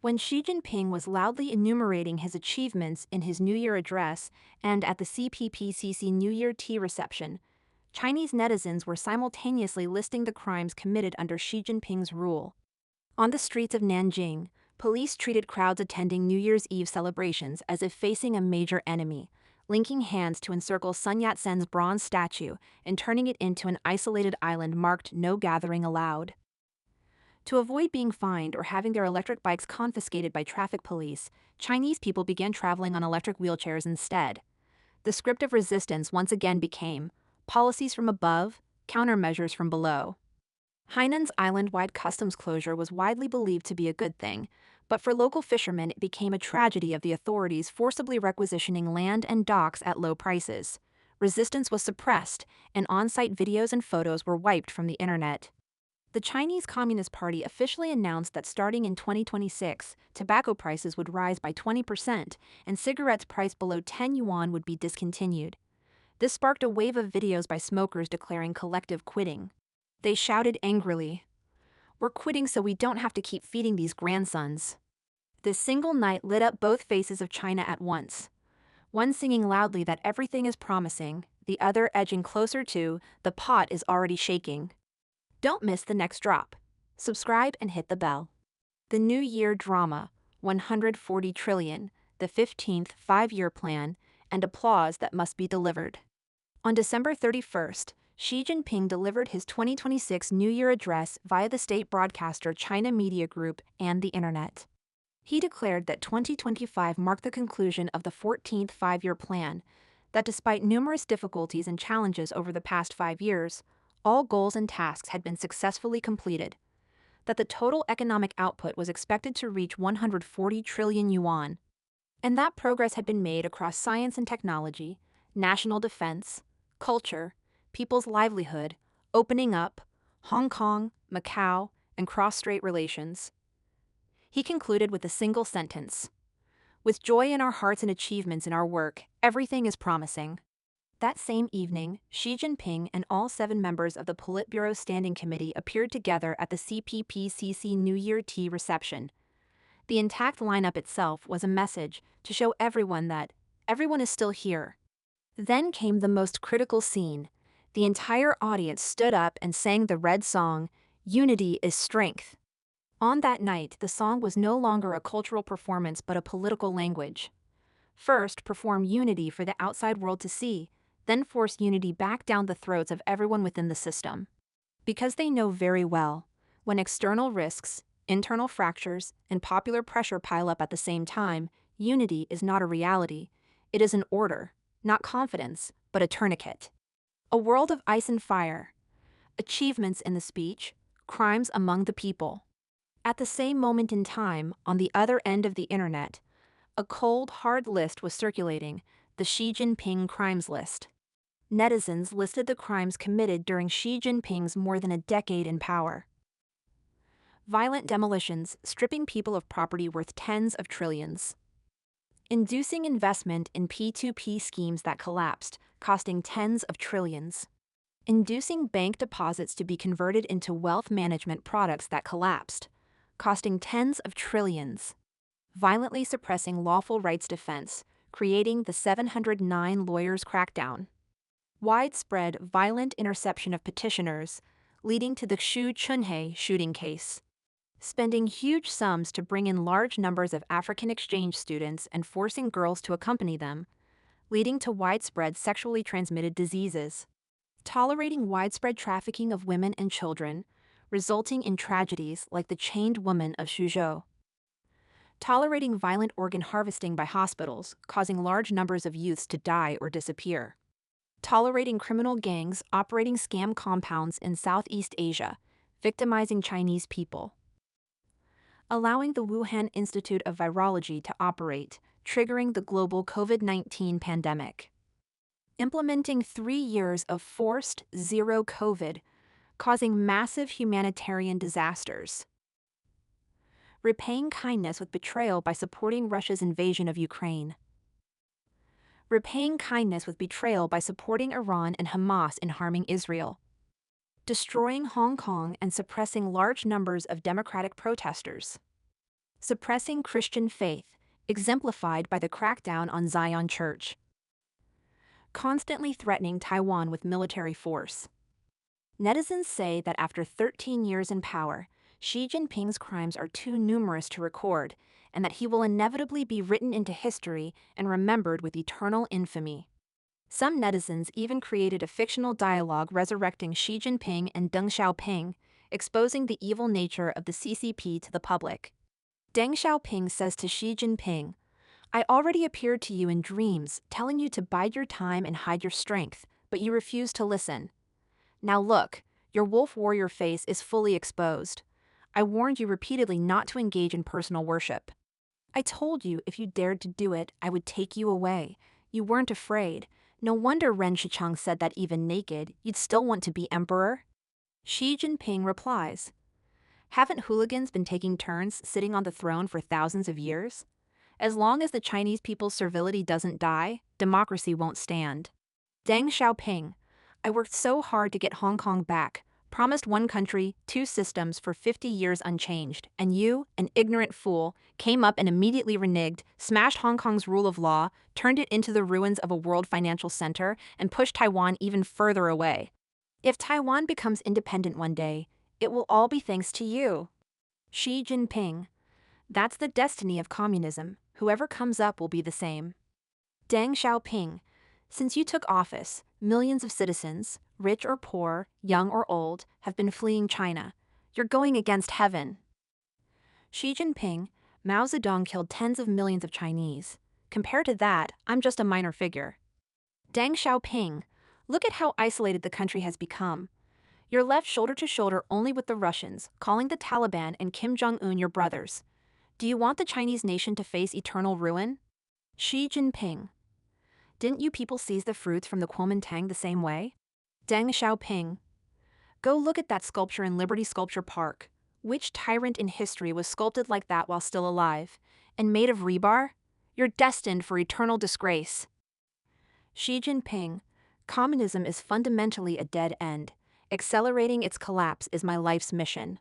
When Xi Jinping was loudly enumerating his achievements in his New Year address and at the CPPCC New Year tea reception, Chinese netizens were simultaneously listing the crimes committed under Xi Jinping's rule. On the streets of Nanjing, police treated crowds attending New Year's Eve celebrations as if facing a major enemy, linking hands to encircle Sun Yat-sen's bronze statue and turning it into an isolated island marked "No Gathering Allowed." To avoid being fined or having their electric bikes confiscated by traffic police, Chinese people began traveling on electric wheelchairs instead. The script of resistance once again became policies from above, countermeasures from below. Hainan's island-wide customs closure was widely believed to be a good thing, but for local fishermen it became a tragedy of the authorities forcibly requisitioning land and docks at low prices. Resistance was suppressed, and on-site videos and photos were wiped from the internet. The Chinese Communist Party officially announced that starting in 2026, tobacco prices would rise by 20% and cigarettes priced below 10 yuan would be discontinued. This sparked a wave of videos by smokers declaring collective quitting. They shouted angrily, "We're quitting so we don't have to keep feeding these grandsons." This single night lit up both faces of China at once. One singing loudly that everything is promising, the other edging closer to, "The pot is already shaking." Don't miss the next drop. Subscribe and hit the bell. The New Year drama, 140 trillion, the 15th five-year plan, and applause that must be delivered. On December 31st, Xi Jinping delivered his 2026 New Year address via the state broadcaster China Media Group and the internet. He declared that 2025 marked the conclusion of the 14th five-year plan, that despite numerous difficulties and challenges over the past 5 years, all goals and tasks had been successfully completed, that the total economic output was expected to reach 140 trillion yuan, and that progress had been made across science and technology, national defense, culture, people's livelihood, opening up, Hong Kong, Macau, and cross-strait relations. He concluded with a single sentence: "With joy in our hearts and achievements in our work, everything is promising." That same evening, Xi Jinping and all 7 members of the Politburo Standing Committee appeared together at the CPPCC New Year tea reception. The intact lineup itself was a message to show everyone that everyone is still here. Then came the most critical scene. The entire audience stood up and sang the Red song, "Unity is Strength." On that night, the song was no longer a cultural performance but a political language. First, perform unity for the outside world to see, then force unity back down the throats of everyone within the system. Because they know very well, when external risks, internal fractures, and popular pressure pile up at the same time, unity is not a reality, it is an order, not confidence, but a tourniquet. A world of ice and fire. Achievements in the speech, crimes among the people. At the same moment in time, on the other end of the internet, a cold, hard list was circulating, the Xi Jinping crimes list. Netizens listed the crimes committed during Xi Jinping's more than a decade in power. Violent demolitions, stripping people of property worth tens of trillions. Inducing investment in P2P schemes that collapsed, costing tens of trillions. Inducing bank deposits to be converted into wealth management products that collapsed, costing tens of trillions. Violently suppressing lawful rights defense, creating the 709 lawyers crackdown. Widespread violent interception of petitioners, leading to the Xu Chunhei shooting case. Spending huge sums to bring in large numbers of African exchange students and forcing girls to accompany them, leading to widespread sexually transmitted diseases. Tolerating widespread trafficking of women and children, resulting in tragedies like the chained woman of Suzhou. Tolerating violent organ harvesting by hospitals, causing large numbers of youths to die or disappear. Tolerating criminal gangs operating scam compounds in Southeast Asia, victimizing Chinese people. Allowing the Wuhan Institute of Virology to operate, triggering the global COVID-19 pandemic. Implementing 3 years of forced zero COVID, causing massive humanitarian disasters. Repaying kindness with betrayal by supporting Russia's invasion of Ukraine. Repaying kindness with betrayal by supporting Iran and Hamas in harming Israel. Destroying Hong Kong and suppressing large numbers of democratic protesters. suppressing Christian faith, exemplified by the crackdown on Zion Church. Constantly threatening Taiwan with military force. Netizens say that after 13 years in power, Xi Jinping's crimes are too numerous to record, and that he will inevitably be written into history and remembered with eternal infamy. Some netizens even created a fictional dialogue resurrecting Xi Jinping and Deng Xiaoping, exposing the evil nature of the CCP to the public. Deng Xiaoping says to Xi Jinping, "I already appeared to you in dreams, telling you to bide your time and hide your strength, but you refused to listen. Now look, your wolf warrior face is fully exposed. I warned you repeatedly not to engage in personal worship. I told you if you dared to do it, I would take you away. You weren't afraid. No wonder Ren Shicheng said that even naked, you'd still want to be emperor." Xi Jinping replies, "Haven't hooligans been taking turns sitting on the throne for thousands of years? As long as the Chinese people's servility doesn't die, democracy won't stand." Deng Xiaoping, "I worked so hard to get Hong Kong back, promised one country, two systems for 50 years unchanged, and you, an ignorant fool, came up and immediately reneged, smashed Hong Kong's rule of law, turned it into the ruins of a world financial center, and pushed Taiwan even further away. If Taiwan becomes independent one day, it will all be thanks to you." Xi Jinping, "That's the destiny of communism. Whoever comes up will be the same." Deng Xiaoping, "Since you took office, millions of citizens, rich or poor, young or old, have been fleeing China. You're going against heaven." Xi Jinping, "Mao Zedong killed tens of millions of Chinese. Compared to that, I'm just a minor figure." Deng Xiaoping, "Look at how isolated the country has become. You're left shoulder to shoulder only with the Russians, calling the Taliban and Kim Jong-un your brothers. Do you want the Chinese nation to face eternal ruin?" Xi Jinping, "Didn't you people seize the fruits from the Kuomintang the same way?" Deng Xiaoping, "Go look at that sculpture in Liberty Sculpture Park. Which tyrant in history was sculpted like that while still alive? And made of rebar? You're destined for eternal disgrace." Xi Jinping, "Communism is fundamentally a dead end. Accelerating its collapse is my life's mission."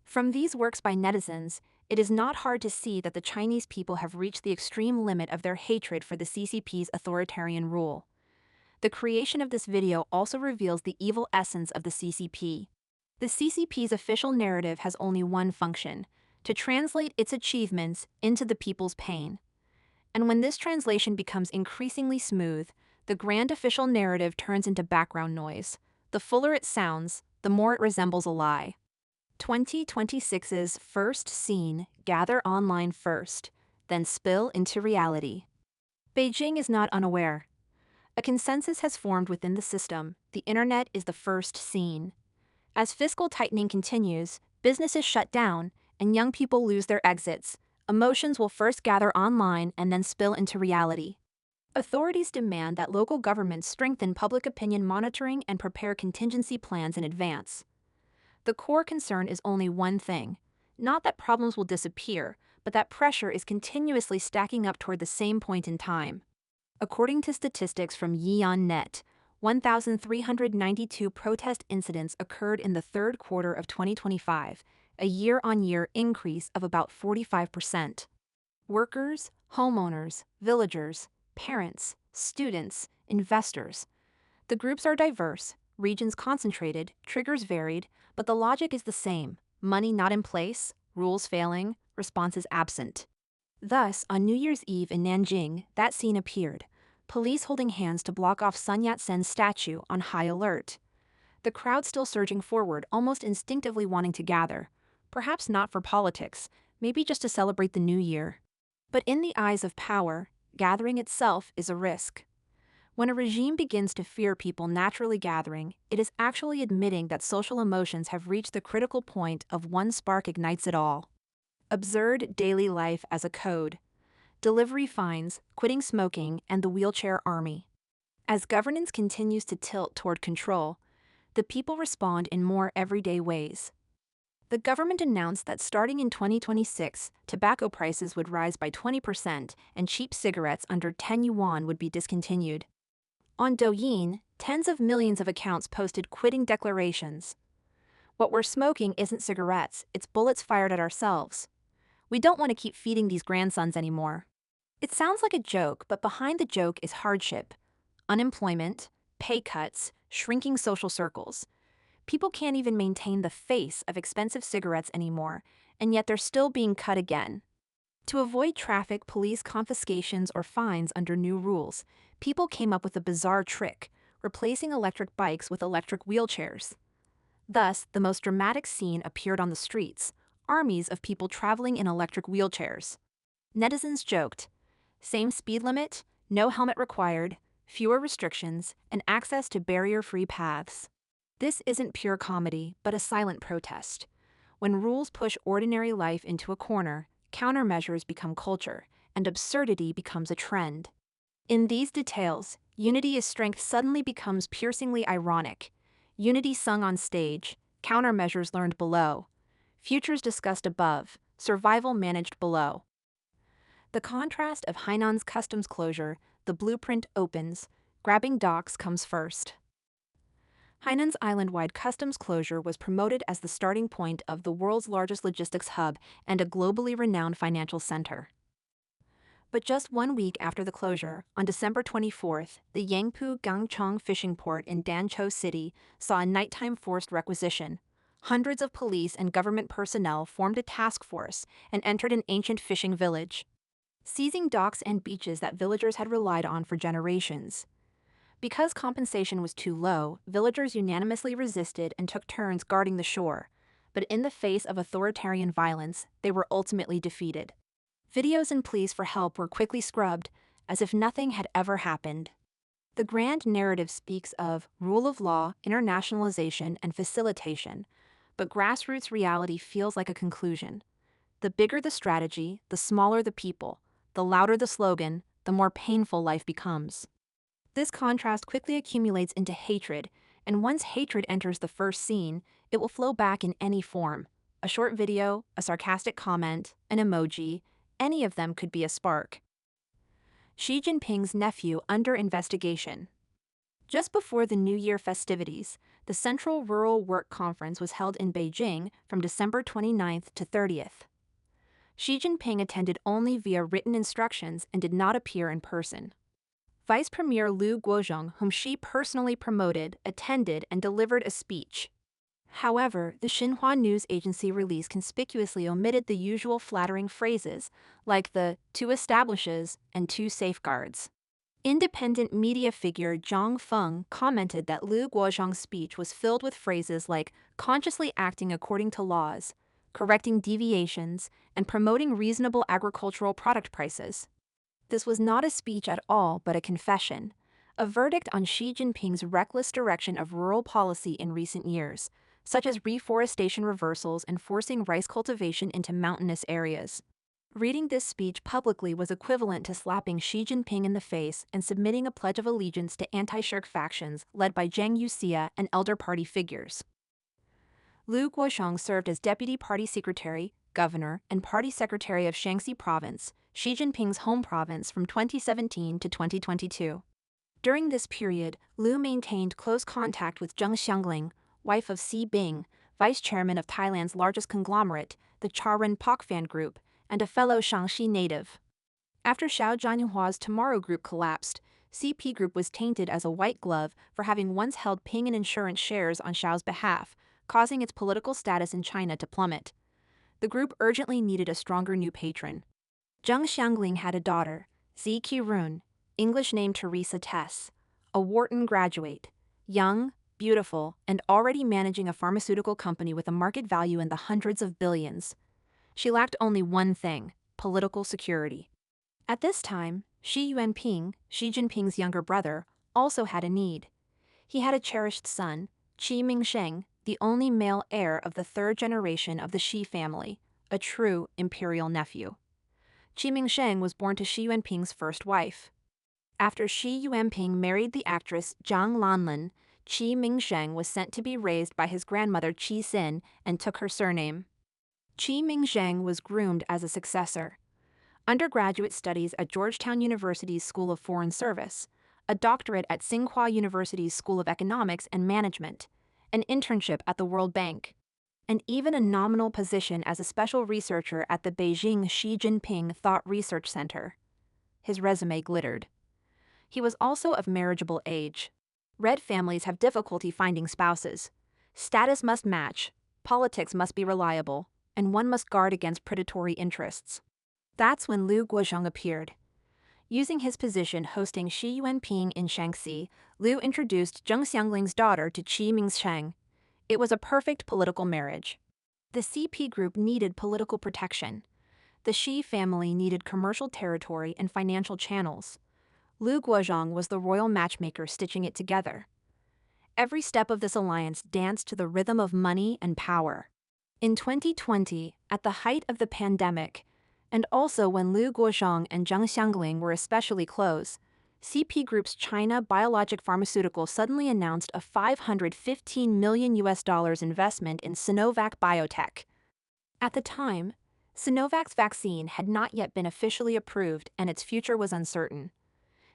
From these works by netizens, it is not hard to see that the Chinese people have reached the extreme limit of their hatred for the CCP's authoritarian rule. The creation of this video also reveals the evil essence of the CCP. The CCP's official narrative has only one function: to translate its achievements into the people's pain. And when this translation becomes increasingly smooth, the grand official narrative turns into background noise. The fuller it sounds, the more it resembles a lie. 2026's first scene: gather online first, then spill into reality. Beijing is not unaware. A consensus has formed within the system: the internet is the first scene. As fiscal tightening continues, businesses shut down, and young people lose their exits, emotions will first gather online and then spill into reality. Authorities demand that local governments strengthen public opinion monitoring and prepare contingency plans in advance. The core concern is only one thing: not that problems will disappear, but that pressure is continuously stacking up toward the same point in time. According to statistics from YianNet, 1,392 protest incidents occurred in the third quarter of 2025, a year-on-year increase of about 45%. Workers, homeowners, villagers, parents, students, investors. The groups are diverse, regions concentrated, triggers varied, but the logic is the same: money not in place, rules failing, responses absent. Thus, on New Year's Eve in Nanjing, that scene appeared: police holding hands to block off Sun Yat-sen's statue on high alert. The crowd still surging forward, almost instinctively wanting to gather. Perhaps not for politics, maybe just to celebrate the new year. But in the eyes of power, gathering itself is a risk. When a regime begins to fear people naturally gathering, it is actually admitting that social emotions have reached the critical point of one spark ignites it all. Absurd daily life as a code. Delivery fines, quitting smoking, and the wheelchair army. As governance continues to tilt toward control, the people respond in more everyday ways. The government announced that starting in 2026, tobacco prices would rise by 20% and cheap cigarettes under 10 yuan would be discontinued. On Douyin, tens of millions of accounts posted quitting declarations. What we're smoking isn't cigarettes, it's bullets fired at ourselves. We don't want to keep feeding these grandsons anymore. It sounds like a joke, but behind the joke is hardship, unemployment, pay cuts, shrinking social circles. People can't even maintain the face of expensive cigarettes anymore, and yet they're still being cut again. To avoid traffic police confiscations or fines under new rules, people came up with a bizarre trick, replacing electric bikes with electric wheelchairs. Thus, the most dramatic scene appeared on the streets: armies of people traveling in electric wheelchairs. Netizens joked, same speed limit, no helmet required, fewer restrictions, and access to barrier-free paths. This isn't pure comedy, but a silent protest. When rules push ordinary life into a corner, countermeasures become culture, and absurdity becomes a trend. In these details, unity is strength suddenly becomes piercingly ironic. Unity sung on stage, countermeasures learned below. Futures discussed above, survival managed below. The contrast of Hainan's customs closure, the blueprint opens, grabbing docks comes first. Hainan's island-wide customs closure was promoted as the starting point of the world's largest logistics hub and a globally renowned financial center. But just 1 week after the closure, on December 24th, the Yangpu Gangchong fishing port in Danzhou City saw a nighttime forced requisition. Hundreds of police and government personnel formed a task force and entered an ancient fishing village, seizing docks and beaches that villagers had relied on for generations. Because compensation was too low, villagers unanimously resisted and took turns guarding the shore. But in the face of authoritarian violence, they were ultimately defeated. Videos and pleas for help were quickly scrubbed, as if nothing had ever happened. The grand narrative speaks of rule of law, internationalization, and facilitation, but grassroots reality feels like a conclusion. The bigger the strategy, the smaller the people, the louder the slogan, the more painful life becomes. This contrast quickly accumulates into hatred, and once hatred enters the first scene, it will flow back in any form. A short video, a sarcastic comment, an emoji, any of them could be a spark. Xi Jinping's nephew under investigation. Just before the New Year festivities, the Central Rural Work Conference was held in Beijing from December 29th to 30th. Xi Jinping attended only via written instructions and did not appear in person. Vice Premier Liu Guozhong, whom Xi personally promoted, attended and delivered a speech. However, the Xinhua news agency release conspicuously omitted the usual flattering phrases, like the two establishes and two safeguards. Independent media figure Zhang Feng commented that Liu Guozhong's speech was filled with phrases like consciously acting according to laws, correcting deviations, and promoting reasonable agricultural product prices. This was not a speech at all, but a confession, a verdict on Xi Jinping's reckless direction of rural policy in recent years, such as reforestation reversals and forcing rice cultivation into mountainous areas. Reading this speech publicly was equivalent to slapping Xi Jinping in the face and submitting a pledge of allegiance to anti-shirk factions led by Zhang Yuxia and elder party figures. Liu Guozhong served as deputy party secretary, governor, and party secretary of Shaanxi Province, Xi Jinping's home province, from 2017 to 2022. During this period, Liu maintained close contact with Zheng Xiangling, wife of Xi Bing, vice chairman of Thailand's largest conglomerate, the Charoen Pokphand Group, and a fellow Shaanxi native. After Xiao Jianhua's Tomorrow Group collapsed, CP Group was tainted as a white glove for having once held Ping and Insurance shares on Xiao's behalf, causing its political status in China to plummet. The group urgently needed a stronger new patron. Zheng Xiangling had a daughter, Zi Qirun, English name Teresa Tess, a Wharton graduate, young, beautiful, and already managing a pharmaceutical company with a market value in the hundreds of billions. She lacked only one thing: political security. At this time, Xi Yuanping, Xi Jinping's younger brother, also had a need. He had a cherished son, Qi Mingsheng, the only male heir of the third generation of the Xi family, a true imperial nephew. Qi Mingsheng was born to Xi Yuanping's first wife. After Xi Yuanping married the actress Zhang Lanlin, Qi Mingsheng was sent to be raised by his grandmother Qi Xin and took her surname. Qi Mingsheng was groomed as a successor. Undergraduate studies at Georgetown University's School of Foreign Service, a doctorate at Tsinghua University's School of Economics and Management, an internship at the World Bank. and even a nominal position as a special researcher at the Beijing Xi Jinping Thought Research Center. His resume glittered. He was also of marriageable age. Red families have difficulty finding spouses. Status must match, politics must be reliable, and one must guard against predatory interests. That's when Liu Guozhong appeared. Using his position hosting Xi Jinping in Shaanxi, Liu introduced Zheng Xiangling's daughter to Qi Mingsheng. It was a perfect political marriage. The CP group needed political protection. The Xi family needed commercial territory and financial channels. Liu Guozhong was the royal matchmaker stitching it together. Every step of this alliance danced to the rhythm of money and power. In 2020, at the height of the pandemic, and also when Liu Guozhong and Zheng Xiangling were especially close, CP Group's China Biologic Pharmaceutical suddenly announced a $515 million investment in Sinovac Biotech. At the time, Sinovac's vaccine had not yet been officially approved and its future was uncertain.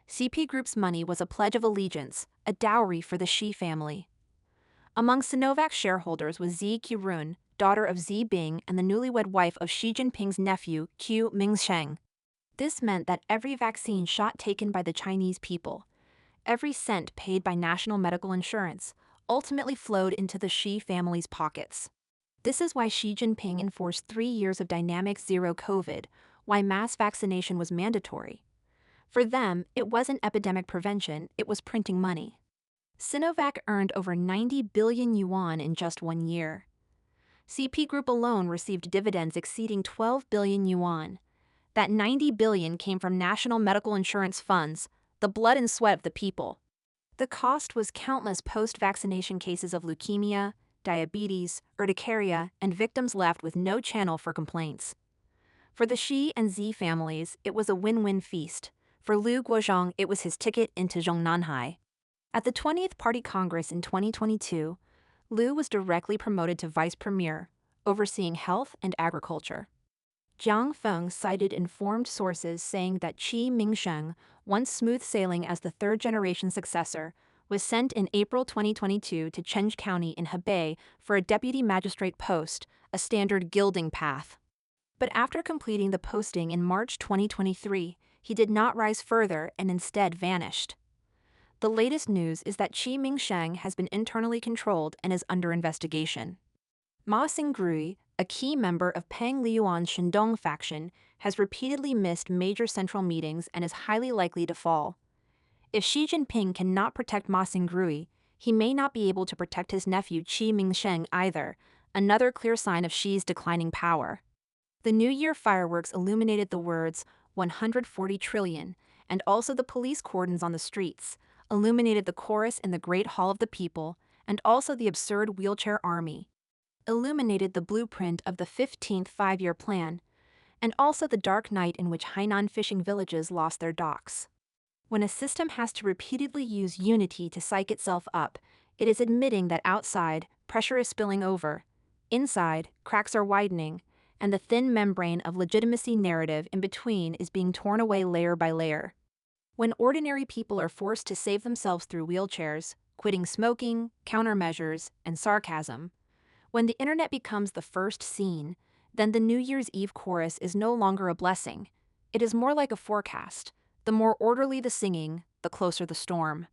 CP Group's money was a pledge of allegiance, a dowry for the Xi family. Among Sinovac's shareholders was Zi Qirun, daughter of Xi Bing and the newlywed wife of Xi Jinping's nephew, Qi Mingsheng. This meant that every vaccine shot taken by the Chinese people, every cent paid by national medical insurance, ultimately flowed into the Xi family's pockets. This is why Xi Jinping enforced 3 years of dynamic zero COVID, why mass vaccination was mandatory. For them, it wasn't epidemic prevention, it was printing money. Sinovac earned over 90 billion yuan in just 1 year. CP Group alone received dividends exceeding 12 billion yuan. That 90 billion came from national medical insurance funds, the blood and sweat of the people. The cost was countless post-vaccination cases of leukemia, diabetes, urticaria, and victims left with no channel for complaints. For the Xi and Zi families, it was a win-win feast. For Liu Guozhong, it was his ticket into Zhongnanhai. At the 20th Party Congress in 2022, Liu was directly promoted to vice premier, overseeing health and agriculture. Jiang Feng cited informed sources saying that Qi Mingsheng, once smooth sailing as the third-generation successor, was sent in April 2022 to Chengde County in Hebei for a deputy magistrate post, a standard gilding path. But after completing the posting in March 2023, he did not rise further and instead vanished. The latest news is that Qi Mingsheng has been internally controlled and is under investigation. Ma Xingrui, a key member of Peng Liyuan's Shandong faction, has repeatedly missed major central meetings and is highly likely to fall. If Xi Jinping cannot protect Ma Xingrui, he may not be able to protect his nephew Qi Mingsheng either, another clear sign of Xi's declining power. The New Year fireworks illuminated the words 140 trillion, and also the police cordons on the streets, illuminated the chorus in the Great Hall of the People, and also the absurd wheelchair army, illuminated the blueprint of the 15th five-year plan, and also the dark night in which Hainan fishing villages lost their docks. When a system has to repeatedly use unity to psych itself up, it is admitting that outside, pressure is spilling over, inside, cracks are widening, and the thin membrane of legitimacy narrative in between is being torn away layer by layer. When ordinary people are forced to save themselves through wheelchairs, quitting smoking, countermeasures, and sarcasm, when the internet becomes the first scene, then the New Year's Eve chorus is no longer a blessing. It is more like a forecast. The more orderly the singing, the closer the storm.